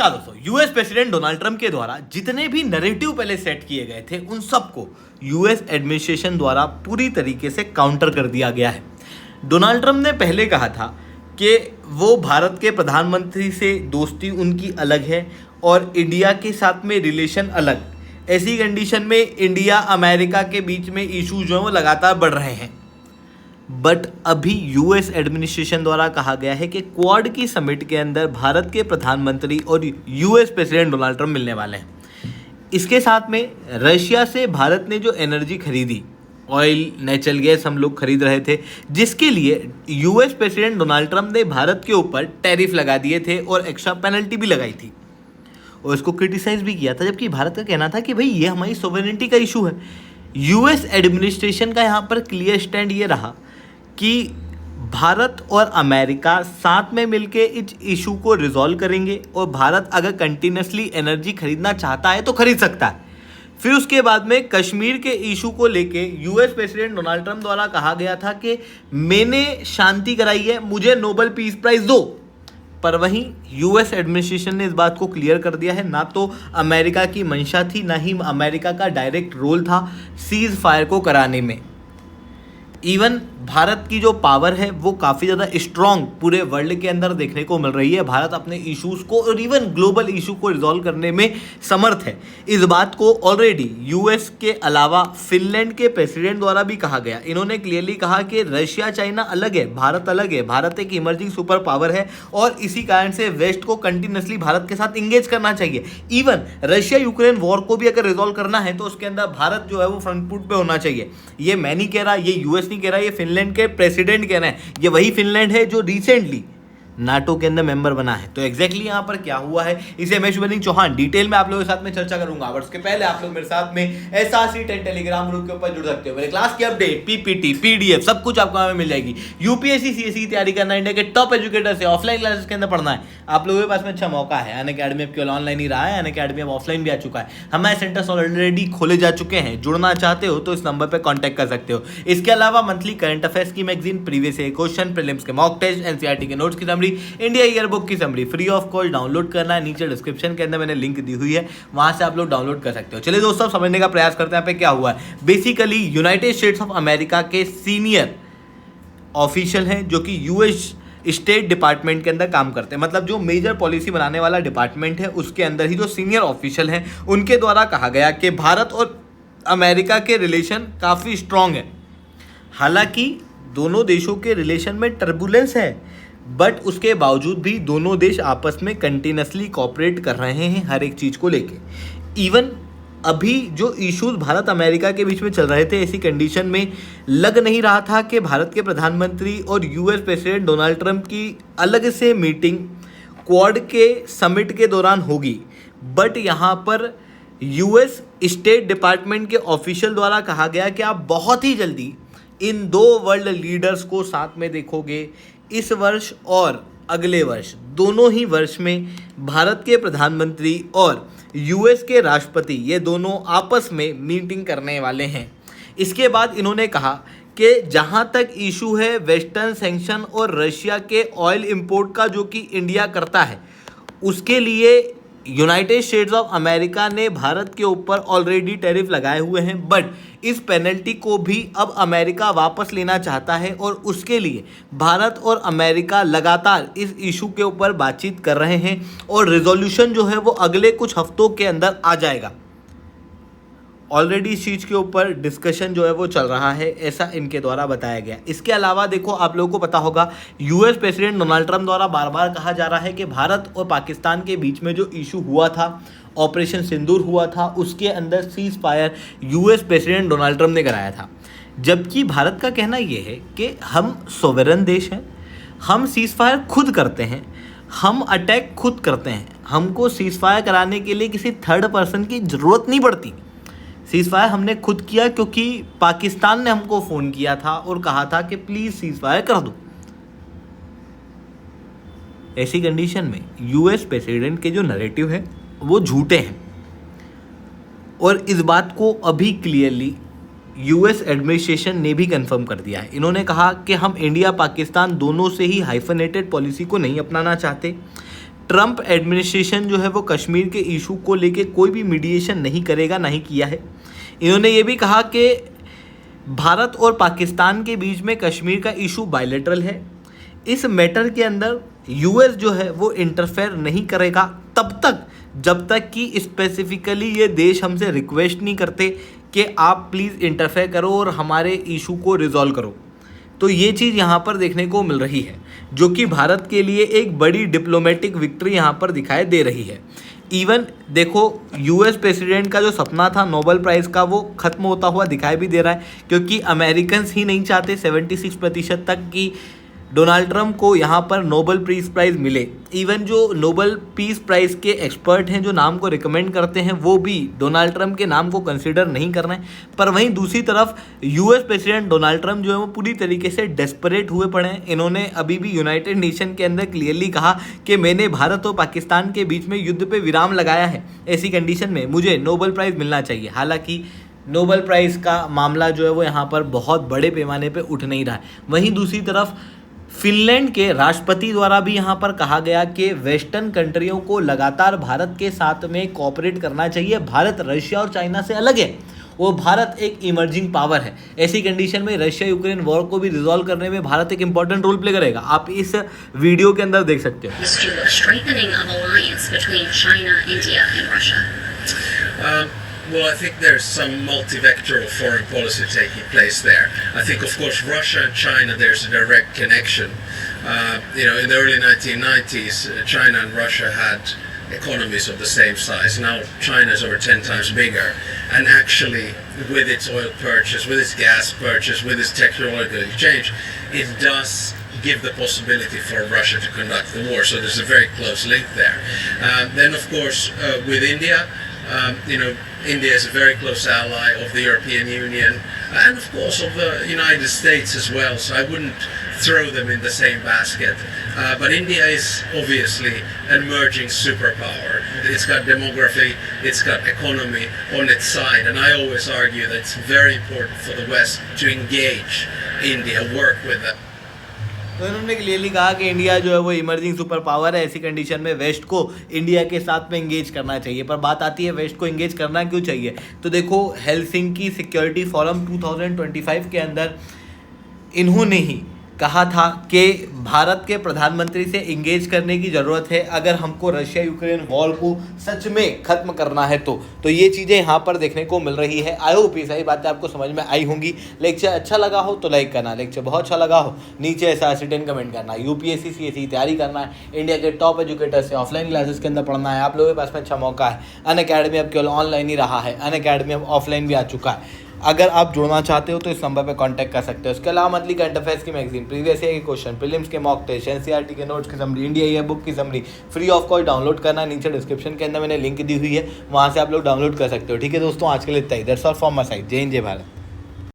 दोस्तों, US president Donald Trump के द्वारा जितने भी नैरेटिव पहले सेट किए गए थे उन सबको यूएस एडमिनिस्ट्रेशन द्वारा पूरी तरीके से काउंटर कर दिया गया है। डोनाल्ड ट्रंप ने पहले कहा था कि वो भारत के प्रधानमंत्री से दोस्ती उनकी अलग है और इंडिया के साथ में रिलेशन अलग। ऐसी कंडीशन में इंडिया अमेरिका के बीच में इशू जो है वो लगातार बढ़ रहे हैं। बट अभी यूएस एडमिनिस्ट्रेशन द्वारा कहा गया है कि क्वाड की समिट के अंदर भारत के प्रधानमंत्री और यूएस प्रेसिडेंट डोनाल्ड ट्रंप मिलने वाले हैं। इसके साथ में रशिया से भारत ने जो एनर्जी खरीदी, ऑयल नेचुरल गैस हम लोग खरीद रहे थे, जिसके लिए यूएस प्रेसिडेंट डोनाल्ड ट्रंप ने भारत के ऊपर टैरिफ लगा दिए थे और एक्स्ट्रा पेनल्टी भी लगाई थी और इसको क्रिटिसाइज भी किया था, जबकि भारत का कहना था कि भाई ये हमारी सोवरेनिटी का इशू है। यूएस एडमिनिस्ट्रेशन का यहाँ पर क्लियर स्टैंड ये रहा कि भारत और अमेरिका साथ में मिलके इस इशू को रिजॉल्व करेंगे और भारत अगर कंटिन्यूसली एनर्जी खरीदना चाहता है तो खरीद सकता है। फिर उसके बाद में कश्मीर के इशू को लेके यूएस प्रेसिडेंट डोनाल्ड ट्रंप द्वारा कहा गया था कि मैंने शांति कराई है, मुझे नोबेल पीस प्राइज दो। पर वहीं यूएस एडमिनिस्ट्रेशन ने इस बात को क्लियर कर दिया है, ना तो अमेरिका की मंशा थी, ना ही अमेरिका का डायरेक्ट रोल था सीज फायर को कराने में। इवन भारत की जो पावर है वो काफ़ी ज़्यादा स्ट्रॉन्ग पूरे वर्ल्ड के अंदर देखने को मिल रही है। भारत अपने इश्यूज़ को और इवन ग्लोबल इशू को रिजॉल्व करने में समर्थ है। इस बात को ऑलरेडी यूएस के अलावा फिनलैंड के प्रेसिडेंट द्वारा भी कहा गया। इन्होंने क्लियरली कहा कि रशिया चाइना अलग है, भारत अलग है, भारत एक इमर्जिंग सुपर पावर है और इसी कारण से वेस्ट को कंटिन्यूसली भारत के साथ इंगेज करना चाहिए। इवन रशिया यूक्रेन वॉर को भी अगर रिजॉल्व करना है तो उसके अंदर भारत जो है वो फ्रंट फुट पे होना चाहिए। ये मैं नहीं कह रहा, ये यूएस नहीं कह रहा, ये फिनलैंड के प्रेसिडेंट कह रहे हैं। ये वही फिनलैंड है जो रिसेंटली नाटो के अंदर मेंबर बना है। तो एग्जैक्टली यहाँ पर क्या हुआ है इसे मैं शुभलिंग चौहान डिटेल में आप लोगों के साथ में चर्चा करूंगा। और उसके पहले आप लोग मेरे साथ में SRC10 टेलीग्राम ग्रुप के ऊपर जुड़ सकते हो। मेरे क्लास की अपडेट, पीपीटी, पीडीएफ सब कुछ आपको हमें मिल जाएगी। यूपीएससी सीएससी तैयारी करना, इंडिया के टॉप एजुकेटर से ऑफलाइन क्लासेस के अंदर पढ़ना है, आप लोगों के पास में अच्छा मौका है। अनअकैडमी अब केवल ऑनलाइन ही रहा है, अनअकैडमी अब ऑफलाइन भी आ चुका है। हमारे सेंटर्स ऑलरेडी खोले जा चुके हैं। जुड़ना चाहते हो तो इस नंबर पर कॉन्टैक्ट कर सकते हो। इसके अलावा मंथली करंट अफेयर्स की magazine, previous year question, prelims के मॉक टेस्ट, एनसीईआरटी के नोट्स की समरी, इंडिया ईयर बुक की summary free of cost download करना है। नीचे डिस्क्रिप्शन के अंदर मैंने लिंक दी हुई है, वहां से आप लोग डाउनलोड कर सकते हो। चलिए दोस्तों समझने का प्रयास करते हैं यहाँ पे क्या हुआ है। Basically United states of America के सीनियर ऑफिशियल हैं जो कि यूएस स्टेट डिपार्टमेंट के अंदर काम करते हैं। मतलब जो मेजर पॉलिसी बनाने वाला डिपार्टमेंट है उसके अंदर ही जो सीनियर ऑफिशियल हैं उनके द्वारा कहा गया कि भारत और अमेरिका के रिलेशन काफ़ी स्ट्रांग है। हालांकि दोनों देशों के रिलेशन में टर्बुलेंस है, बट उसके बावजूद भी दोनों देश आपस में कंटिन्यूसली कोऑपरेट कर रहे हैं हर एक चीज़ को लेके। इवन अभी जो इश्यूज भारत अमेरिका के बीच में चल रहे थे, ऐसी कंडीशन में लग नहीं रहा था कि भारत के प्रधानमंत्री और यूएस प्रेसिडेंट डोनाल्ड ट्रंप की अलग से मीटिंग क्वाड के समिट के दौरान होगी। बट यहाँ पर यूएस स्टेट डिपार्टमेंट के ऑफिशियल द्वारा कहा गया कि आप बहुत ही जल्दी इन दो वर्ल्ड लीडर्स को साथ में देखोगे। इस वर्ष और अगले वर्ष, दोनों ही वर्ष में भारत के प्रधानमंत्री और यूएस के राष्ट्रपति ये दोनों आपस में मीटिंग करने वाले हैं। इसके बाद इन्होंने कहा कि जहाँ तक इशू है वेस्टर्न सैंक्शन और रशिया के ऑयल इंपोर्ट का जो कि इंडिया करता है, उसके लिए यूनाइटेड स्टेट्स ऑफ अमेरिका ने भारत के ऊपर ऑलरेडी टैरिफ लगाए हुए हैं। बट इस पेनल्टी को भी अब अमेरिका वापस लेना चाहता है और उसके लिए भारत और अमेरिका लगातार इस इशू के ऊपर बातचीत कर रहे हैं और रिजोल्यूशन जो है वो अगले कुछ हफ्तों के अंदर आ जाएगा। ऑलरेडी इस चीज़ के ऊपर डिस्कशन जो है वो चल रहा है, ऐसा इनके द्वारा बताया गया। इसके अलावा देखो, आप लोगों को पता होगा यूएस प्रेसिडेंट डोनाल्ड ट्रंप द्वारा बार बार कहा जा रहा है कि भारत और पाकिस्तान के बीच में जो इशू हुआ था, ऑपरेशन सिंदूर हुआ था, उसके अंदर cease fire US president Donald Trump ने कराया था। जबकि भारत का कहना ये है कि हम सोवरेन देश हैं, हम सीज फायर खुद करते हैं, हम अटैक खुद करते हैं, हमको सीज फायर कराने के लिए किसी थर्ड पर्सन की ज़रूरत नहीं पड़ती। सीज फायर हमने खुद किया क्योंकि पाकिस्तान ने हमको फ़ोन किया था और कहा था कि प्लीज़ सीज फायर कर दो। ऐसी कंडीशन में यूएस प्रेसिडेंट के जो नैरेटिव है वो झूठे हैं और इस बात को अभी क्लियरली यूएस एडमिनिस्ट्रेशन ने भी कंफर्म कर दिया है। इन्होंने कहा कि हम इंडिया पाकिस्तान दोनों से ही हाइफनेटेड पॉलिसी को नहीं अपनाना चाहते। ट्रंप एडमिनिस्ट्रेशन जो है वो कश्मीर के इशू को लेके कोई भी मीडिएशन नहीं करेगा, ना ही किया है। इन्होंने ये भी कहा कि भारत और पाकिस्तान के बीच में कश्मीर का इशू बायलैटरल है, इस मैटर के अंदर यूएस जो है वो इंटरफेयर नहीं करेगा तब तक जब तक कि स्पेसिफिकली ये देश हमसे रिक्वेस्ट नहीं करते कि आप प्लीज़ इंटरफेयर करो और हमारे इशू को रिजॉल्व करो। तो ये चीज़ यहाँ पर देखने को मिल रही है, जो कि भारत के लिए एक बड़ी डिप्लोमेटिक विक्ट्री यहाँ पर दिखाई दे रही है। इवन देखो, यूएस प्रेसिडेंट का जो सपना था नोबेल प्राइज़ का, वो ख़त्म होता हुआ दिखाई भी दे रहा है, क्योंकि अमेरिकन्स ही नहीं चाहते 76% तक कि डोनाल्ड ट्रंप को यहाँ पर नोबेल पीस प्राइज़ मिले। इवन जो नोबेल पीस प्राइज़ के एक्सपर्ट हैं जो नाम को रिकमेंड करते हैं, वो भी डोनाल्ड ट्रंप के नाम को कंसिडर नहीं कर रहे हैं। पर वहीं दूसरी तरफ यूएस प्रेसिडेंट डोनाल्ड ट्रंप जो है वो पूरी तरीके से डेस्परेट हुए पड़े हैं। इन्होंने अभी भी यूनाइटेड नेशन के अंदर क्लियरली कहा कि मैंने भारत और पाकिस्तान के बीच में युद्ध पर विराम लगाया है, ऐसी कंडीशन में मुझे नोबेल प्राइज़ मिलना चाहिए। हालांकि नोबेल प्राइज़ का मामला जो है वो यहाँ पर बहुत बड़े पैमाने पर उठ नहीं रहा है। वहीं दूसरी तरफ फिनलैंड के राष्ट्रपति द्वारा भी यहाँ पर कहा गया कि वेस्टर्न कंट्रियों को लगातार भारत के साथ में कोऑपरेट करना चाहिए। भारत रशिया और चाइना से अलग है, वो भारत एक इमर्जिंग पावर है। ऐसी कंडीशन में रशिया यूक्रेन वॉर को भी रिजॉल्व करने में भारत एक इंपॉर्टेंट रोल प्ले करेगा। आप इस वीडियो के अंदर देख सकते हो। Well, I think there's some multivectoral foreign policy taking place there. I think, of course, Russia and China, there's a direct connection. In the early 1990s, China and Russia had economies of the same size. Now China is over 10 times bigger. And actually, with its oil purchase, with its gas purchase, with its technological exchange, it does give the possibility for Russia to conduct the war. So there's a very close link there. Then, of course, with India, India is a very close ally of the European Union and of course of the United States as well, so I wouldn't throw them in the same basket. But India is obviously an emerging superpower. It's got demography, it's got economy on its side, and I always argue that it's very important for the West to engage India, work with them. तो इन्होंने clearly कहा कि India जो है वो emerging super power है, ऐसी condition में वेस्ट को इंडिया के साथ में इंगेज करना चाहिए। पर बात आती है वेस्ट को इंगेज करना क्यों चाहिए, तो देखो हेलसिंकी सिक्योरिटी फोरम 2025 के अंदर इन्होंने ही कहा था कि भारत के प्रधानमंत्री से इंगेज करने की ज़रूरत है अगर हमको रशिया यूक्रेन वॉर को सच में ख़त्म करना है। तो ये चीज़ें यहाँ पर देखने को मिल रही है। आई होप ये सारी बातें आपको समझ में आई होंगी। लेक्चर अच्छा लगा हो तो लाइक करना, लेक्चर बहुत अच्छा लगा हो नीचे ऐसा SC10 कमेंट करना। UPSC CSE की तैयारी करना है, इंडिया के टॉप एजुकेटर से ऑफलाइन क्लासेस के अंदर पढ़ना है, आप लोगों के पास में अच्छा मौका है। अनअकैडमी अब केवल ऑनलाइन ही रहा है, अनअकैडमी अब ऑफलाइन भी आ चुका है। अगर आप जुड़ना चाहते हो तो इस नंबर पे कांटेक्ट कर सकते हो। इसके अलावा मंथली करंट अफेयर्स की मैगजीन, प्रीवियस ईयर के क्वेश्चन, प्रीलिम्स के मॉक टेस्ट, NCERT के नोट्स की समरी, इंडिया ईयर बुक की summary free of cost download करना है। नीचे डिस्क्रिप्शन के अंदर मैंने लिंक दी हुई है, वहाँ से आप लोग डाउनलोड कर सकते हो। ठीक है दोस्तों, आज के लिए इतना ही। That's all from my side. जय हिंद, जय भारत।